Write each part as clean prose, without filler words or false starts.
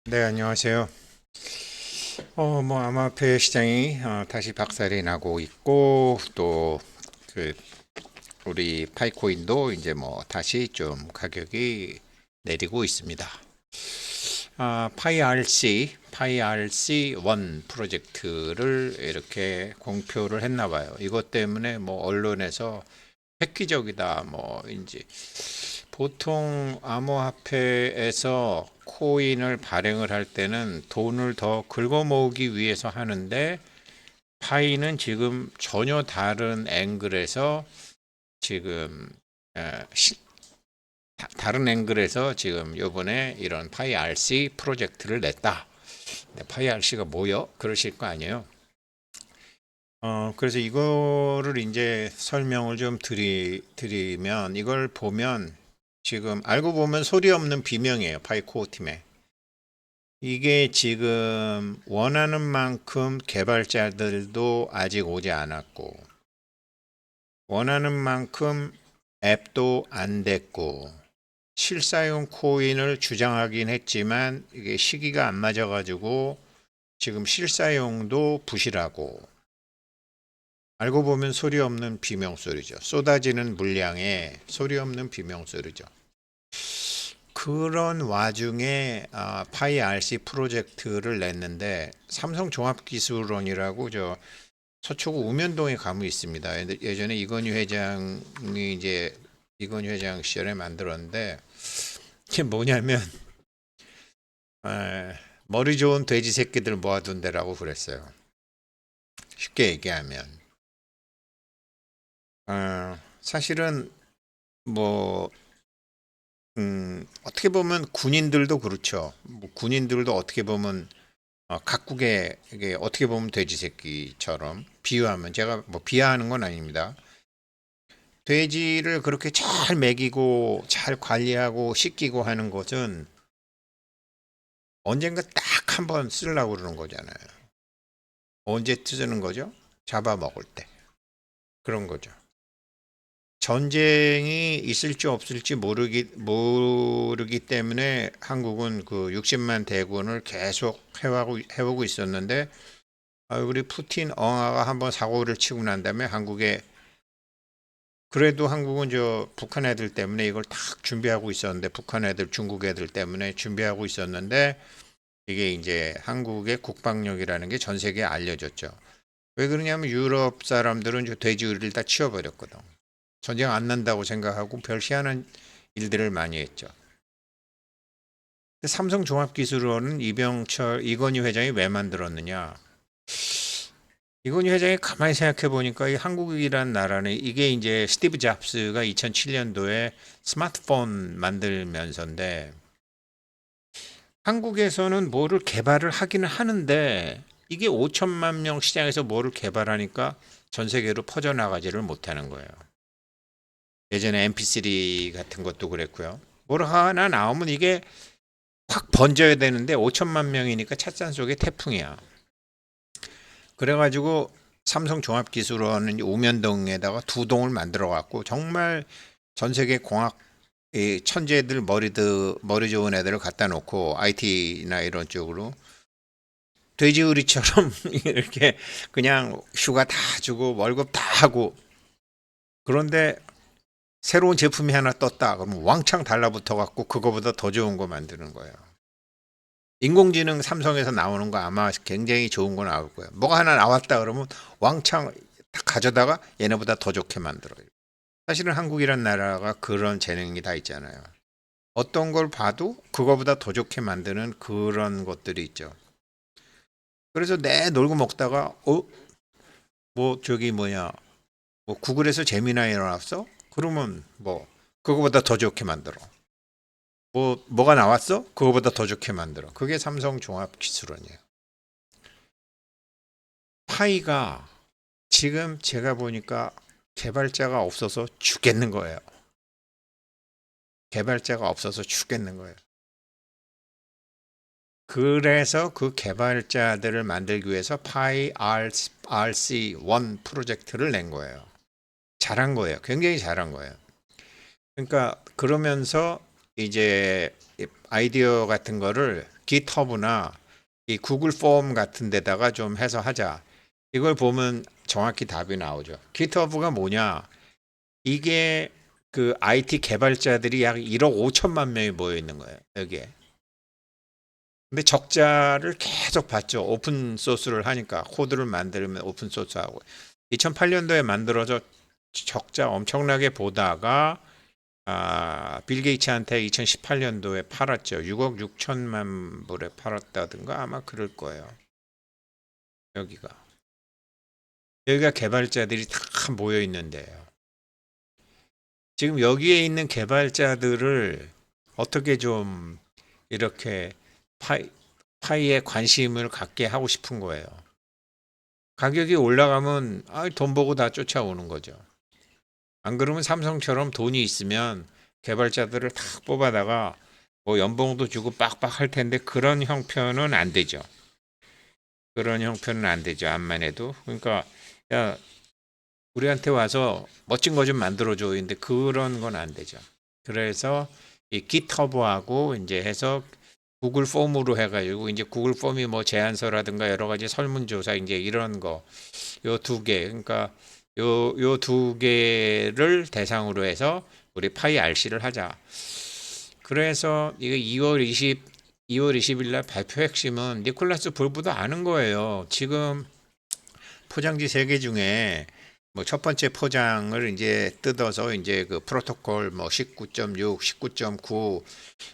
네, 안녕하세요. 암호화폐 시장이 다시 박살이 나고 있고, 또, 그, 우리 파이코인도 이제 다시 좀 가격이 내리고 있습니다. 파이RC1 프로젝트를 이렇게 공표를 했나 봐요. 이것 때문에 언론에서 획기적이다, 이제 보통 암호화폐에서 코인을 발행을 할 때는 돈을 더 긁어 모으기 위해서 하는데 파이는 지금 전혀 다른 앵글에서 지금 다른 앵글에서 지금 요번에 이런 파이 RC 프로젝트를 냈다. 파이 RC가 뭐요? 그러실 거 아니에요. 그래서 이거를 이제 설명을 좀 드리면 이걸 보면 지금 알고 보면 소리 없는 비명이에요. 파이코어 팀에. 이게 지금 원하는 만큼 개발자들도 아직 오지 않았고, 원하는 만큼 앱도 안 됐고, 실사용 코인을 주장하긴 했지만 이게 시기가 안 맞아가지고 지금 실사용도 부실하고, 알고 보면 소리 없는 비명소리죠. 쏟아지는 물량에 소리 없는 비명소리죠. 그런 와중에 파이 RC 프로젝트를 냈는데 삼성종합기술원이라고 저 서초구 우면동에 가면 있습니다. 예전에 이건희 회장이 이제 이건희 회장 시절에 만들었는데 이게 뭐냐면 에, 머리 좋은 돼지 새끼들 모아둔 데라고 그랬어요. 쉽게 얘기하면 사실은 뭐 어떻게 보면 군인들도 그렇죠. 군인들도 어떻게 보면 각국의 이게 어떻게 보면 돼지 새끼처럼 비유하면 제가 비하하는 건 아닙니다. 돼지를 그렇게 잘 먹이고 잘 관리하고 씻기고 하는 것은 언젠가 딱 한 번 쓰려고 그러는 거잖아요. 언제 쓰는 거죠? 잡아먹을 때. 그런 거죠. 전쟁이 있을지 없을지 모르기 때문에 한국은 그 60만 대군을 계속 해오고 있었는데 우리 푸틴 엉아가 한번 사고를 치고 난 다음에 한국에 그래도 한국은 저 북한 애들 때문에 이걸 딱 준비하고 있었는데 북한 애들 중국 애들 때문에 준비하고 있었는데 이게 이제 한국의 국방력이라는 게 전 세계에 알려졌죠. 왜 그러냐면 유럽 사람들은 저 돼지우리를 다 치워버렸거든. 전쟁 안 난다고 생각하고 별 희한한 일들을 많이 했죠. 삼성종합기술원은 이건희 회장이 왜 만들었느냐? 이건희 회장이 가만히 생각해 보니까 이 한국이란 나라는 이게 이제 스티브 잡스가 2007년도에 스마트폰 만들면서인데 한국에서는 뭐를 개발을 하기는 하는데 이게 5천만 명 시장에서 뭐를 개발하니까 전 세계로 퍼져나가지를 못하는 거예요. 예전에 MP3 같은 것도 그랬고요. 뭘 하나 나오면 이게 확 번져야 되는데 5천만 명이니까 찻잔 속의 태풍이야. 그래가지고 삼성종합기술원은 우면동에다가 두 동을 만들어 갖고 정말 전 세계 공학 천재들 머리 좋은 애들을 갖다 놓고 IT나 이런 쪽으로 돼지우리처럼 이렇게 그냥 휴가 다 주고 월급 다 하고 그런데 새로운 제품이 하나 떴다 그러면 왕창 달라붙어 갖고 그거보다 더 좋은 거 만드는 거예요. 인공지능 삼성에서 나오는 거 아마 굉장히 좋은 거 나올 거예요. 뭐가 하나 나왔다 그러면 왕창 다 가져다가 얘네보다 더 좋게 만들어요. 사실은 한국이란 나라가 그런 재능이 다 있잖아요. 어떤 걸 봐도 그거보다 더 좋게 만드는 그런 것들이 있죠. 그래서 내 놀고 먹다가 저기 뭐냐 구글에서 재미나이 나왔어? 그러면 그거보다 더 좋게 만들어. 뭐가 나왔어? 그거보다 더 좋게 만들어. 그게 삼성 종합 기술원이에요. 파이가 지금 제가 보니까 개발자가 없어서 죽겠는 거예요. 개발자가 없어서 죽겠는 거예요. 그래서 그 개발자들을 만들기 위해서 파이 RC1 프로젝트를 낸 거예요. 잘한 거예요. 굉장히 잘한 거예요. 그러니까 그러면서 이제 이 아이디어 같은 거를 GitHub나 이 구글 폼 같은 데다가 좀 해서 하자. 이걸 보면 정확히 답이 나오죠. GitHub가 뭐냐? 이게 그 IT 개발자들이 약 1억 5천만 명이 모여 있는 거예요. 여기에. 근데 적자를 계속 봤죠. 오픈 소스를 하니까 코드를 만들면 오픈 소스하고 2008년도에 만들어져 적자 엄청나게 보다가 빌 게이츠한테 2018년도에 팔았죠. 6억 6천만 불에 팔았다든가 아마 그럴 거예요. 여기가 개발자들이 다 모여 있는데요. 지금 여기에 있는 개발자들을 어떻게 좀 이렇게 파이에 관심을 갖게 하고 싶은 거예요. 가격이 올라가면 돈 보고 다 쫓아오는 거죠. 안 그러면 삼성처럼 돈이 있으면 개발자들을 다 뽑아다가 뭐 연봉도 주고 빡빡 할 텐데 그런 형편은 안 되죠. 그런 형편은 안 되죠. 암만 해도. 그러니까 야 우리한테 와서 멋진 거 좀 만들어줘. 근데 그런 건 안 되죠. 그래서 이 깃허브하고 이제 해서 구글 폼으로 해가지고 이제 구글 폼이 뭐 제안서라든가 여러 가지 설문조사 이제 이런 거 요 두 개 그러니까 요 두 개를 대상으로 해서 우리 파이 RC를 하자. 그래서 이거 2월 20일 날 발표 핵심은 니콜라스 볼브도 아는 거예요. 지금 포장지 3개 중에 뭐 첫 번째 포장을 이제 뜯어서 이제 그 프로토콜 뭐 19.6, 19.9,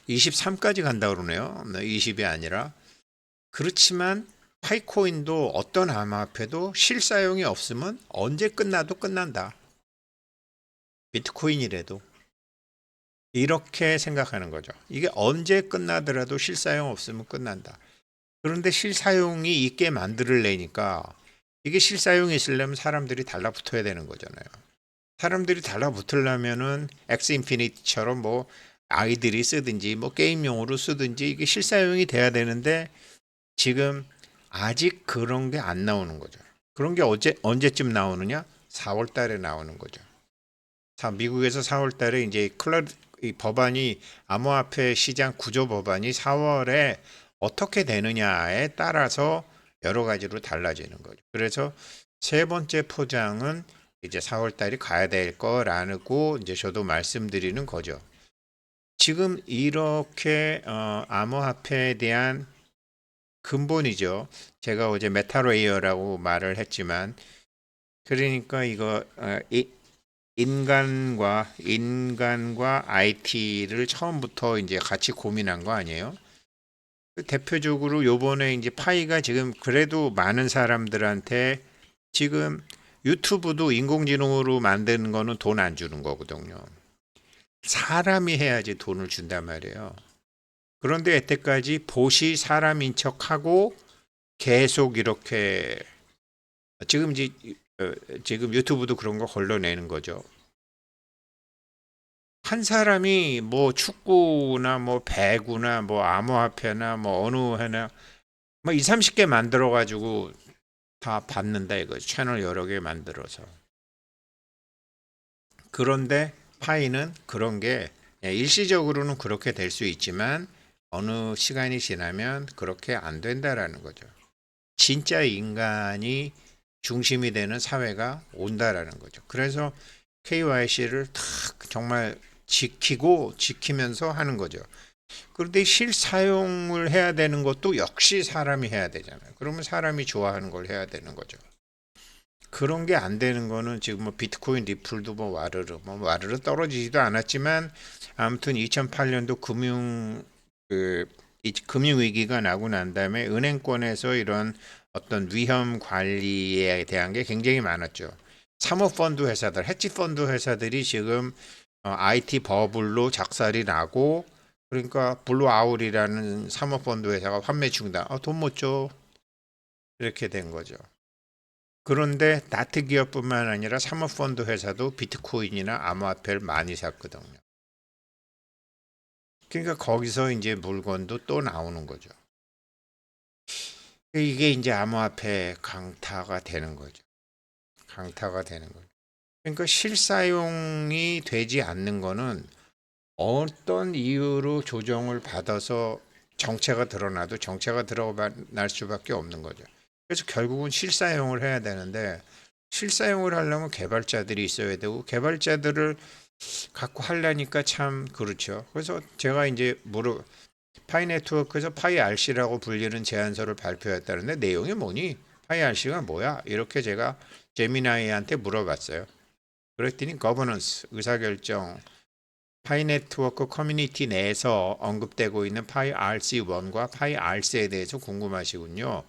23까지 간다 그러네요. 20이 아니라. 그렇지만 파이코인도 어떤 암호화폐도 실사용이 없으면 언제 끝나도 끝난다. 비트코인이라도. 이렇게 생각하는 거죠. 이게 언제 끝나더라도 실사용 없으면 끝난다. 그런데 실사용이 있게 만들려니까 이게 실사용이 있으려면 사람들이 달라붙어야 되는 거잖아요. 사람들이 달라붙으려면은 엑스 인피니티처럼 뭐 아이들이 쓰든지 뭐 게임용으로 쓰든지 이게 실사용이 돼야 되는데 지금 아직 그런 게 안 나오는 거죠. 그런 게 언제쯤 나오느냐? 4월 달에 나오는 거죠. 미국에서 4월 달에 이제 이 법안이 암호화폐 시장 구조 법안이 4월에 어떻게 되느냐에 따라서 여러 가지로 달라지는 거죠. 그래서 세 번째 포장은 이제 4월 달이 가야 될 거라고 이제 저도 말씀드리는 거죠. 지금 이렇게 암호화폐에 대한 근본이죠. 제가 어제 메타레이어라고 말을 했지만 그러니까 이거 인간과 IT를 처음부터 이제 같이 고민한 거 아니에요? 대표적으로 요번에 이제 파이가 지금 그래도 많은 사람들한테 지금 유튜브도 인공지능으로 만드는 거는 돈 안 주는 거거든요. 사람이 해야지 돈을 준단 말이에요. 그런데 여태까지 보시 사람인 척하고 계속 이렇게 지금 이제 지금 유튜브도 그런 거 걸러내는 거죠. 한 사람이 뭐 축구나 뭐 배구나 뭐 암호화폐나 뭐 어느 하나 뭐 2, 30개 만들어 가지고 다 받는다 이거 채널 여러 개 만들어서. 그런데 파이는 그런 게 일시적으로는 그렇게 될 수 있지만 어느 시간이 지나면 그렇게 안 된다라는 거죠. 진짜 인간이 중심이 되는 사회가 온다라는 거죠. 그래서 KYC를 탁 정말 지키면서 하는 거죠. 그런데 실사용을 해야 되는 것도 역시 사람이 해야 되잖아요. 그러면 사람이 좋아하는 걸 해야 되는 거죠. 그런 게 안 되는 거는 지금 뭐 비트코인 리플도 뭐 와르르 떨어지지도 않았지만 아무튼 2008년도 금융 위기가 나고 난 다음에 은행권에서 이런 어떤 위험 관리에 대한 게 굉장히 많았죠. 사모펀드 회사들, 헤지펀드 회사들이 지금 IT 버블로 작살이 나고 그러니까 블루아울이라는 사모펀드 회사가 환매 중단, 돈 못 줘. 이렇게 된 거죠. 그런데 다트 기업뿐만 아니라 사모펀드 회사도 비트코인이나 암호화폐를 많이 샀거든요. 그러니까 거기서 이제 물건도 또 나오는 거죠. 이게 이제 암호화폐 강타가 되는 거죠. 강타가 되는 거죠. 그러니까 실사용이 되지 않는 거는 어떤 이유로 조정을 받아서 정체가 드러나도 정체가 드러날 수밖에 없는 거죠. 그래서 결국은 실사용을 해야 되는데 실사용을 하려면 개발자들이 있어야 되고 개발자들을 갖고 하려니까 참 그렇죠. 그래서 제가 이제 파이 네트워크에서 파이 RC라고 불리는 제안서를 발표했다는데 내용이 뭐니? 파이 RC가 뭐야? 이렇게 제가 제미나이한테 물어봤어요. 그랬더니 거버넌스, 의사결정, 파이 네트워크 커뮤니티 내에서 언급되고 있는 파이 RC1과 파이 RC에 대해서 궁금하시군요.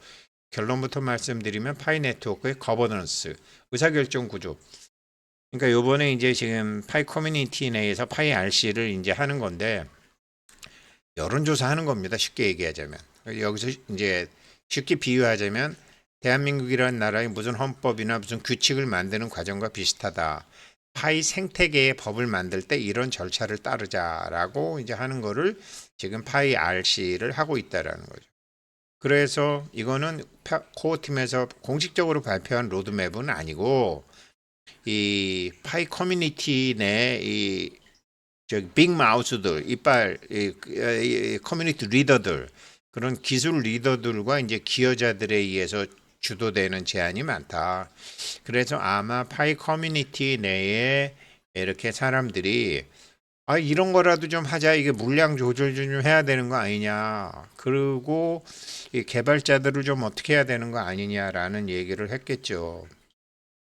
결론부터 말씀드리면 파이 네트워크의 거버넌스, 의사결정 구조. 그러니까 요번에 이제 지금 파이 커뮤니티 내에서 파이 RC를 이제 하는 건데 여론조사 하는 겁니다. 쉽게 얘기하자면. 여기서 이제 쉽게 비유하자면 대한민국이라는 나라의 무슨 헌법이나 무슨 규칙을 만드는 과정과 비슷하다. 파이 생태계의 법을 만들 때 이런 절차를 따르자라고 이제 하는 거를 지금 파이 RC를 하고 있다라는 거죠. 그래서 이거는 코어 팀에서 공식적으로 발표한 로드맵은 아니고 이 파이 커뮤니티 내이 빅 마우스들, 이빨, 이 커뮤니티 리더들, 그런 기술 리더들과 이제 기여자들에 의해서 주도되는 제안이 많다. 그래서 아마 파이 커뮤니티 내에 이렇게 사람들이 이런 거라도 좀 하자. 이게 물량 조절 좀 해야 되는 거 아니냐. 그리고 이 개발자들을 좀 어떻게 해야 되는 거 아니냐라는 얘기를 했겠죠.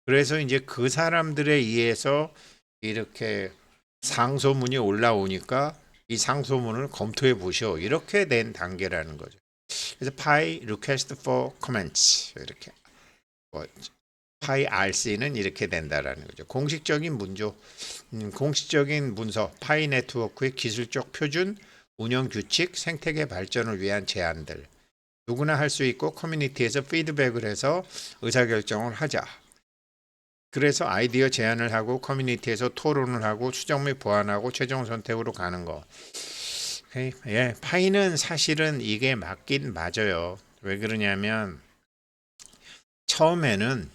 그래서 이제 그 사람들에 의해서 이렇게 상소문이 올라오니까 이 상소문을 검토해 보시오. 이렇게 된 단계라는 거죠. 그래서 파이 request for comments 이렇게 뭐, 파이 RC는 이렇게 된다라는 거죠. 공식적인 문서, 파이 네트워크의 기술적 표준, 운영 규칙, 생태계 발전을 위한 제안들. 누구나 할 수 있고 커뮤니티에서 피드백을 해서 의사결정을 하자. 그래서 아이디어 제안을 하고 커뮤니티에서 토론을 하고 수정 및 보완하고 최종 선택으로 가는 거. 예, 파이는 사실은 이게 맞긴 맞아요. 왜 그러냐면 처음에는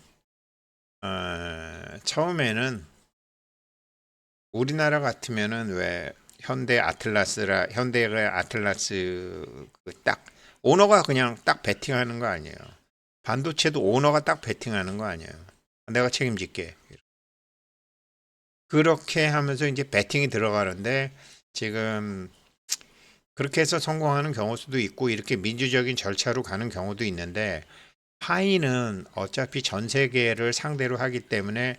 처음에는 우리나라 같으면은 왜 현대의 아틀라스 딱 오너가 그냥 딱 베팅하는 거 아니에요. 반도체도 오너가 딱 베팅하는 거 아니에요. 내가 책임질게. 그렇게 하면서 이제 베팅이 들어가는데 지금 그렇게 해서 성공하는 경우도 있고 이렇게 민주적인 절차로 가는 경우도 있는데 파이는 어차피 전 세계를 상대로 하기 때문에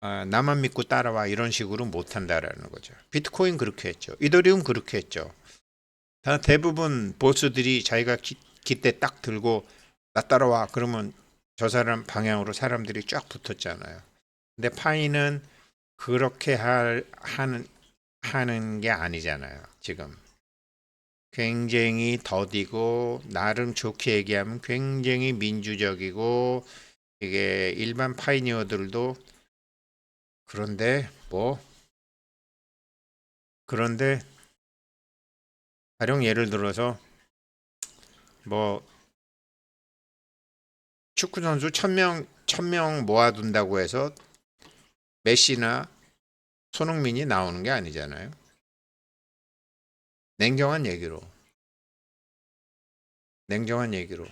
나만 믿고 따라와 이런 식으로 못 한다라는 거죠. 비트코인 그렇게 했죠. 이더리움 그렇게 했죠. 다 대부분 보스들이 자기가 기대 딱 들고 나 따라와 그러면 저 사람 방향으로 사람들이 쫙 붙었잖아요. 근데 파이는 그렇게 하는 게 아니잖아요. 지금 굉장히 더디고 나름 좋게 얘기하면 굉장히 민주적이고 이게 일반 파이니어들도 그런데 그런데 가령 예를 들어서 뭐 축구 선수 1000명 모아둔다고 해서 메시나 손흥민이 나오는 게 아니잖아요. 냉정한 얘기로. 냉정한 얘기로.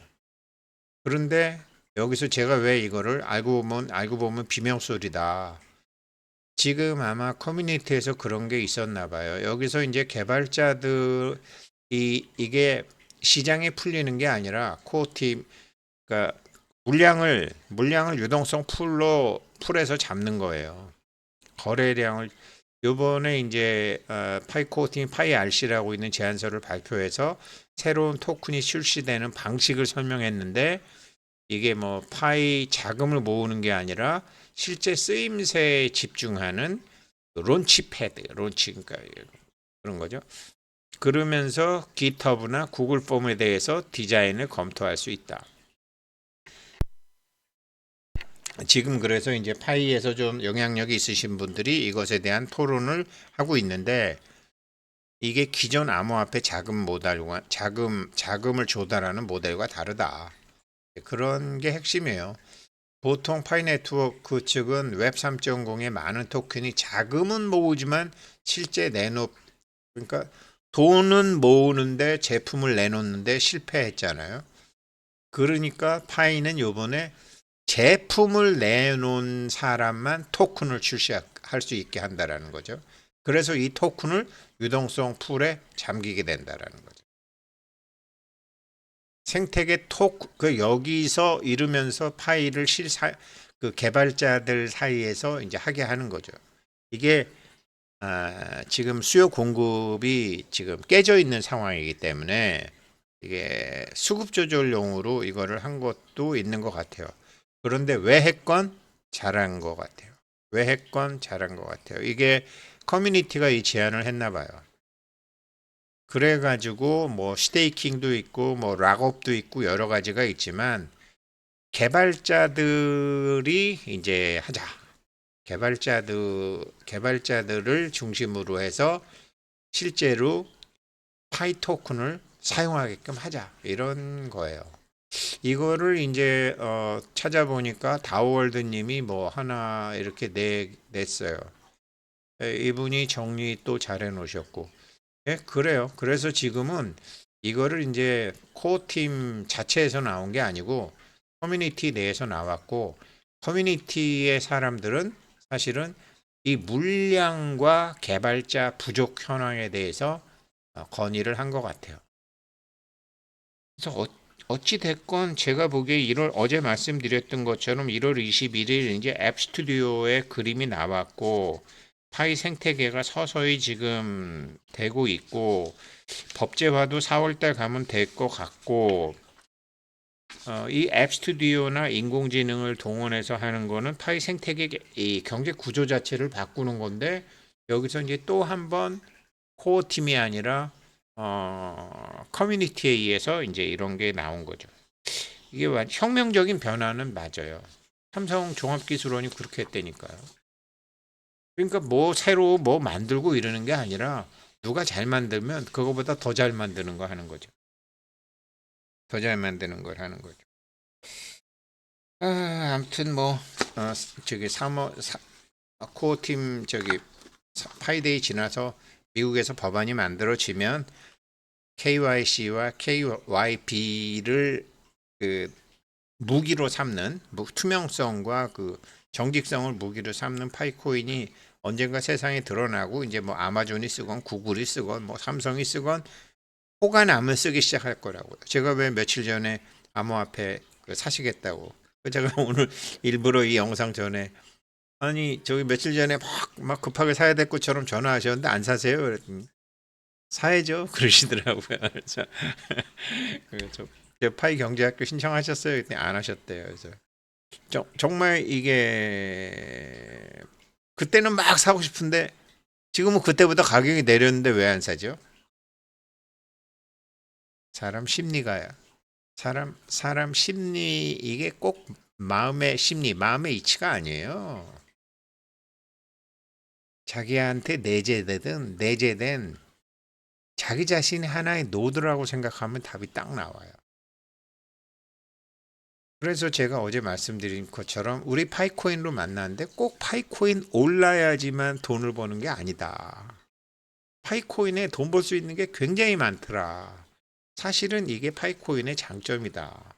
그런데 여기서 제가 왜 이거를 알고 보면 비명소리다. 지금 아마 커뮤니티에서 그런 게 있었나 봐요. 여기서 이제 개발자들이 이게 시장에 풀리는 게 아니라 코어팀 그러니까 물량을 유동성 풀에서 잡는 거예요. 거래량을 요번에 이제 파이코어팀 파이 RC라고 있는 제안서를 발표해서 새로운 토큰이 출시되는 방식을 설명했는데 이게 뭐 파이 자금을 모으는 게 아니라 실제 쓰임새에 집중하는 론치 그러니까 그런 거죠. 그러면서 GitHub나 구글 폼에 대해서 디자인을 검토할 수 있다. 지금 그래서 이제 파이에서 좀 영향력이 있으신 분들이 이것에 대한 토론을 하고 있는데 이게 기존 암호화폐 자금을 조달하는 모델과 다르다. 그런 게 핵심이에요. 보통 파이 네트워크 측은 웹 3.0의 많은 토큰이 자금은 모으지만 실제 그러니까 돈은 모으는데 제품을 내놓는데 실패했잖아요. 그러니까 파이는 요번에 제품을 내놓은 사람만 토큰을 출시할 수 있게 한다라는 거죠. 그래서 이 토큰을 유동성 풀에 잠기게 된다라는 거죠. 생태계 그 여기서 이르면서 파이를 그 개발자들 사이에서 이제 하게 하는 거죠. 이게 지금 수요 공급이 지금 깨져 있는 상황이기 때문에 이게 수급 조절용으로 이거를 한 것도 있는 것 같아요. 그런데 왜 했건 잘한 것 같아요. 왜 했건 잘한 것 같아요. 이게 커뮤니티가 이 제안을 했나 봐요. 그래가지고 뭐 스테이킹도 있고 뭐 락업도 있고 여러 가지가 있지만 개발자들이 이제 하자. 개발자들을 중심으로 해서 실제로 파이 토큰을 사용하게끔 하자. 이런 거예요. 이거를 이제 찾아보니까 다우월드 님이 뭐 하나 이렇게 냈어요. 이분이 정리 또 잘해 놓으셨고. 예, 그래요. 그래서 지금은 이거를 이제 코어 팀 자체에서 나온 게 아니고 커뮤니티 내에서 나왔고 커뮤니티의 사람들은 사실은 이 물량과 개발자 부족 현황에 대해서 건의를 한 것 같아요. 그래서 어찌 됐건 제가 보기에 어제 말씀드렸던 것처럼 1월 21일 이제 앱 스튜디오에 그림이 나왔고 파이 생태계가 서서히 지금 되고 있고 법제화도 4월달 가면 될 것 같고 이 앱 스튜디오나 인공지능을 동원해서 하는 거는 파이 생태계 이 경제 구조 자체를 바꾸는 건데 여기서 이제 또 한 번 코어 팀이 아니라 커뮤니티에 의해서 이제 이런 게 나온 거죠. 이게 혁명적인 변화는 맞아요. 삼성 종합기술원이 그렇게 했다니까요. 그러니까 뭐 새로 뭐 만들고 이러는 게 아니라 누가 잘 만들면 그거보다 더 잘 만드는 거 하는 거죠. 더 잘 만드는 걸 하는 거죠. 아무튼 뭐 저기 코어 팀 저기 파이데이 지나서 미국에서 법안이 만들어지면 KYC와 KYB를 그 무기로 삼는 투명성과 그 정직성을 무기로 삼는 파이코인이 언젠가 세상에 드러나고 이제 뭐 아마존이 쓰건 구글이 쓰건 뭐 삼성이 쓰건 호가 나면 쓰기 시작할 거라고요. 제가 왜 며칠 전에 암호화폐 사시겠다고. 제가 오늘 일부러 이 영상 전에 아니 저기 며칠 전에 막 급하게 사야 될 것처럼 전화하셨는데 안 사세요? 그랬더니 사야죠 그러시더라고요. 그래서 저 파이 경제학교 신청하셨어요? 그랬더니 안 하셨대요. 그래서 정말 이게 그때는 막 사고 싶은데 지금은 그때보다 가격이 내렸는데 왜 안 사죠? 사람 심리가요. 사람 심리 이게 꼭 마음의 심리, 마음의 이치가 아니에요. 자기한테 내재된 자기 자신이 하나의 노드라고 생각하면 답이 딱 나와요. 그래서 제가 어제 말씀드린 것처럼 우리 파이코인으로 만났는데 꼭 파이코인 올라야지만 돈을 버는 게 아니다. 파이코인에 돈 벌 수 있는 게 굉장히 많더라. 사실은 이게 파이코인의 장점이다.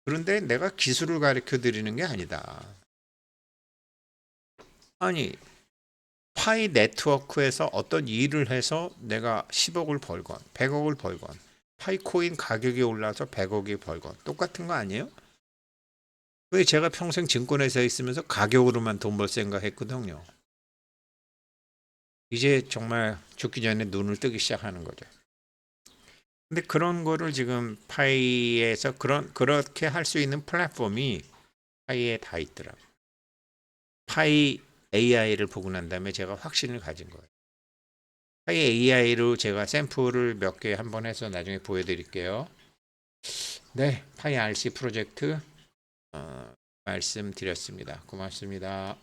그런데 내가 기술을 가르쳐 드리는 게 아니다. 아니, 파이 네트워크에서 어떤 일을 해서 내가 10억을 벌건 100억을 벌건 파이코인 가격이 올라서 100억이 벌건 똑같은 거 아니에요? 왜 제가 평생 증권회사에 있으면서 가격으로만 돈 벌 생각했거든요. 이제 정말 죽기 전에 눈을 뜨기 시작하는 거죠. 근데 그런 거를 지금 파이에서 그렇게 할 수 있는 플랫폼이 파이에 다 있더라고요. 파이 AI를 보고 난 다음에 제가 확신을 가진 거예요. 파이 AI로 제가 샘플을 몇 개 한번 해서 나중에 보여드릴게요. 네, 파이 RC 프로젝트 말씀드렸습니다. 고맙습니다.